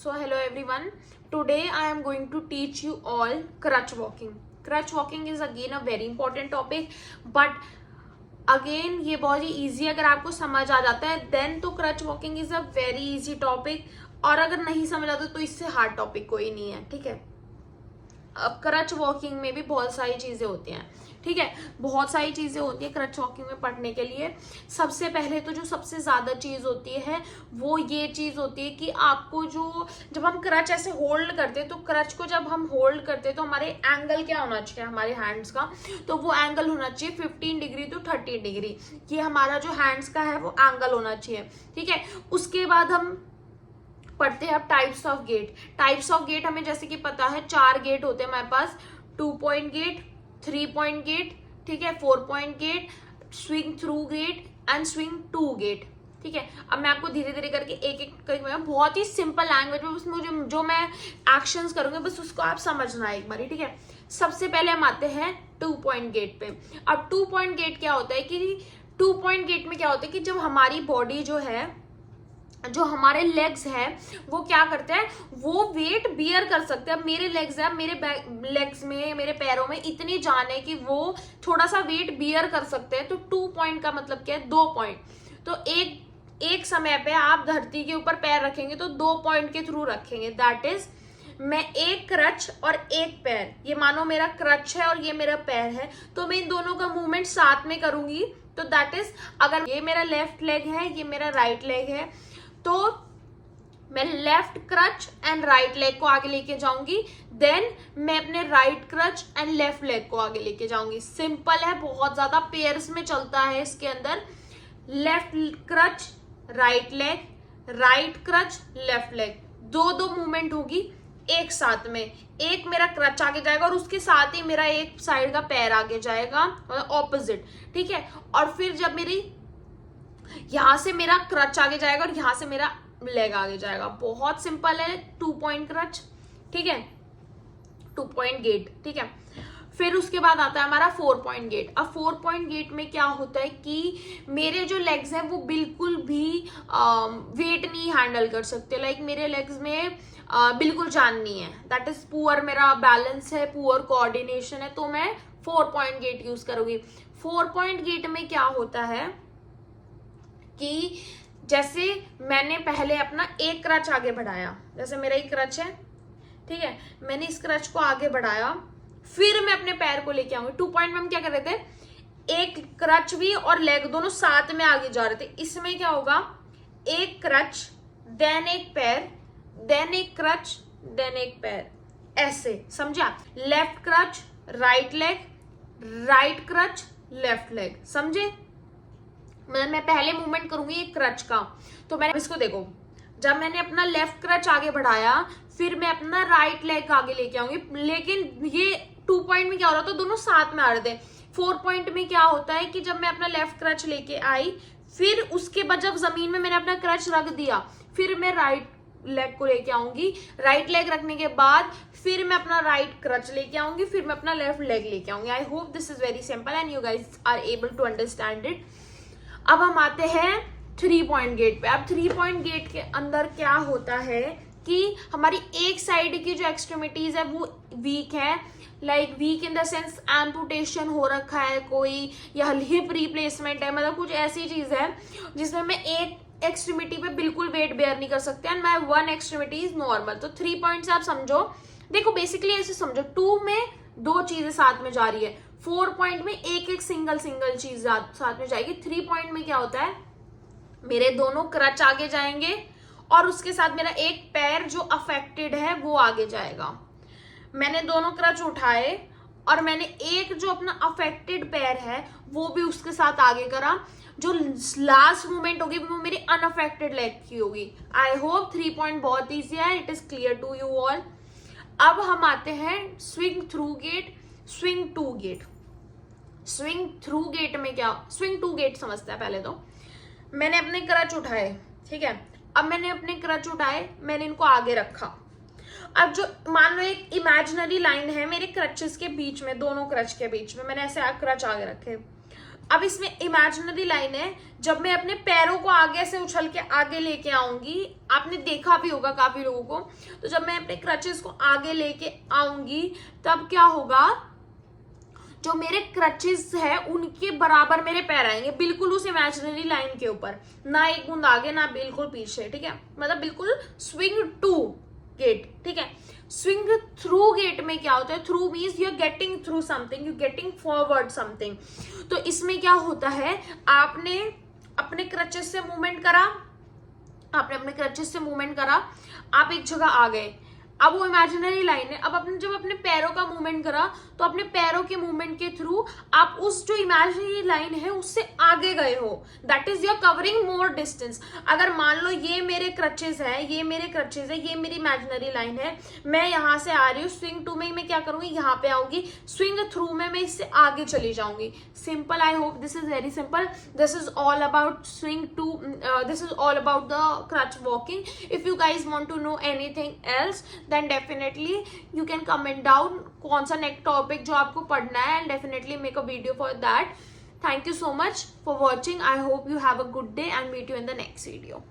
So hello everyone. Today I am going to teach you all crutch walking. Crutch walking is again a very important topic, but again ये बहुत ही easy अगर आपको समझ आ जाता है then तो crutch walking is a very easy topic, और अगर नहीं समझ आता तो इससे हार्ड टॉपिक कोई नहीं है. ठीक है, अब क्रच वॉकिंग में भी बहुत सारी चीजें होती हैं. ठीक है, बहुत सारी चीजें होती है क्रच वॉकिंग में पढ़ने के लिए. सबसे पहले तो जो सबसे ज्यादा चीज होती है वो ये चीज होती है कि आपको जो जब हम क्रच ऐसे होल्ड करते हैं तो क्रच को जब हम होल्ड करते हैं तो हमारे एंगल क्या होना चाहिए हमारे हैंड्स का, तो वो एंगल होना चाहिए 15 डिग्री टू 30 डिग्री. ये हमारा जो हैंड्स का है वो एंगल होना चाहिए. ठीक है, उसके बाद हम पढ़ते हैं अब types of gait. Types of gait हमें जैसे कि पता है 4 गेट होते हैं हमारे पास. 2 पॉइंट गेट, 3 पॉइंट गेट, ठीक है, 4 point gait, swing through gait and swing to gait. ठीक है, अब मैं आपको धीरे धीरे करके एक एक करके बहुत ही सिंपल लैंग्वेज में उसमें जो मैं एक्शंस करूंगी बस उसको आप समझना है एक बार. ठीक है, सबसे पहले हम आते हैं 2 पॉइंट गेट पे. अब 2 पॉइंट गेट क्या होता है कि 2 पॉइंट गेट में क्या होता है कि जब हमारी बॉडी जो है, जो हमारे लेग्स है वो क्या करते हैं, वो वेट बियर कर सकते हैं. अब मेरे लेग्स है, मेरे लेग्स में, मेरे पैरों में इतनी जान है कि वो थोड़ा सा वेट बियर कर सकते हैं. तो 2 पॉइंट का मतलब क्या है, 2 पॉइंट. तो एक समय पे आप धरती के ऊपर पैर रखेंगे तो 2 पॉइंट के थ्रू रखेंगे. दैट इज मैं एक क्रच और एक पैर, ये मानो मेरा क्रच है और ये मेरा पैर है, तो मैं इन दोनों का मूवमेंट साथ में करूंगी. तो दैट इज अगर ये मेरा लेफ्ट लेग है, ये मेरा राइट लेग है, तो मैं left crutch and right leg को आगे लेके जाऊंगी. देन मैं अपने right crutch and left leg को आगे लेके जाऊंगी. सिंपल है, बहुत ज्यादा पेयर्स में चलता है इसके अंदर. Left crutch right leg, right crutch left leg, दो मूवमेंट होगी एक साथ में. एक मेरा क्रच आगे जाएगा और उसके साथ ही मेरा एक साइड का पैर आगे जाएगा ऑपोजिट. ठीक है, और फिर जब मेरी यहां से मेरा क्रच आगे जाएगा और यहां से मेरा लेग आगे जाएगा. बहुत सिंपल है 2 पॉइंट क्रच. ठीक है, 2 पॉइंट गेट. ठीक है, फिर उसके बाद आता है हमारा 4 पॉइंट गेट. अब 4 पॉइंट गेट में क्या होता है कि मेरे जो लेग्स हैं वो बिल्कुल भी वेट नहीं हैंडल कर सकते. लाइक मेरे लेग्स में बिल्कुल जान नहीं है. दैट इज पुअर मेरा बैलेंस है, पुअर कोऑर्डिनेशन है, तो मैं 4 पॉइंट गेट यूज करूंगी. 4 पॉइंट गेट में क्या होता है कि जैसे मैंने पहले अपना एक क्रच आगे बढ़ाया, जैसे मेरा एक क्रच है, ठीक है, मैंने इस क्रच को आगे बढ़ाया, फिर मैं अपने पैर को लेके आऊंगी. 2 पॉइंट में हम क्या कर रहे थे, एक क्रच भी और लेग दोनों साथ में आगे जा रहे थे. इसमें क्या होगा, एक क्रच देन एक पैर, देन एक क्रच देन एक पैर, ऐसे. समझा? Left crutch right leg, right crutch left leg. समझे? मतलब मैं पहले मूवमेंट करूंगी एक क्रच का. तो मैंने इसको देखो, जब मैंने अपना लेफ्ट क्रच आगे बढ़ाया फिर मैं अपना राइट लेग आगे लेके आऊंगी. लेकिन ये 2 पॉइंट में क्या हो रहा था, दोनों साथ में आ रहे थे. 4 पॉइंट में क्या होता है कि जब मैं अपना लेफ्ट क्रच लेके आई, फिर उसके बाद जब जमीन में मैंने अपना क्रच रख दिया, फिर मैं राइट लेग को लेके आऊंगी. राइट लेग रखने के बाद फिर मैं अपना राइट क्रच लेके आऊंगी, फिर मैं अपना लेफ्ट लेग लेके आऊंगी. I hope this is very simple and you guys are able to understand it. अब हम आते हैं 3 पॉइंट गेट पे. अब 3 पॉइंट गेट के अंदर क्या होता है कि हमारी एक साइड की जो एक्सट्रीमिटीज है वो वीक है. Like weak in the sense amputation हो रखा है कोई, या हिप रिप्लेसमेंट है, मतलब कुछ ऐसी चीज है जिसमें मैं एक एक्सट्रीमिटी पे बिल्कुल वेट बेयर नहीं कर सकते and my 1 extremity is normal. तो 3 पॉइंट से आप समझो, देखो बेसिकली ऐसे समझो, 2 में 2 चीजें साथ में जा रही है, 4 पॉइंट में एक सिंगल चीज साथ में जाएगी. 3 पॉइंट में क्या होता है, मेरे दोनों क्रच आगे जाएंगे और उसके साथ मेरा एक पैर जो अफेक्टेड है वो आगे जाएगा. मैंने दोनों क्रच उठाए और मैंने एक जो अपना अफेक्टेड पैर है वो भी उसके साथ आगे करा. जो लास्ट मूवमेंट होगी वो मेरी अनअफेक्टेड लेग की होगी. आई होप 3 पॉइंट बहुत ईजी है, it is clear to you all. अब हम आते हैं swing through gait, swing to gait. Swing through gait में क्या, स्विंग टू गेट समझते हैं. पहले तो मैंने अपने क्रच उठाए, ठीक है, अब मैंने अपने क्रच उठाए, मैंने इनको आगे रखा. अब जो मान लो एक इमेजिनरी लाइन है मेरे क्रचेस के बीच में, दोनों क्रच के बीच में मैंने ऐसे क्रच आगे रखे. अब इसमें इमेजिनरी लाइन है, जब मैं अपने पैरों को आगे से उछल के आगे लेके आऊंगी, आपने देखा भी होगा काफी लोगों को, तो जब मैं अपने क्रचेस को आगे लेके आऊंगी तब क्या होगा, जो मेरे क्रचेस है उनके बराबर मेरे पैर आएंगे, बिल्कुल उस इमेजिनरी लाइन के ऊपर, ना एक बूंद आगे ना बिल्कुल पीछे, ठीक है, मतलब बिल्कुल स्विंग टू गेट, ठीक है। स्विंग थ्रू गेट में क्या होता है, through means you are getting through something, you getting forward something. तो इसमें क्या होता है, आपने अपने क्रचेस से मूवमेंट करा, आपने अपने क्रचेस से मूवमेंट करा, आप एक जगह आ गए, अब वो इमेजिनरी लाइन है, अब आपने जब अपने पैरों का मूवमेंट करा तो अपने पैरों के मूवमेंट के थ्रू आप उस जो इमेजिनरी लाइन है उससे आगे गए हो, that is your covering more distance. अगर मान लो ये मेरे क्रचेस है, ये मेरे क्रचेस है, ये मेरी इमेजिनरी लाइन है, मैं यहां से आ रही हूँ, स्विंग टू में मैं क्या करूंगी, यहाँ पे आऊंगी, स्विंग थ्रू में मैं इससे आगे चली जाऊंगी। Simple, I hope this is very simple, this is all about swing to, this is all about the crutch walking. If you guys want to know anything else then definitely you can comment down कौन सा next topic जो आपको पढ़ना है, and definitely make a video for that. Thank you so much for watching. I hope you have a good day and meet you in the next video.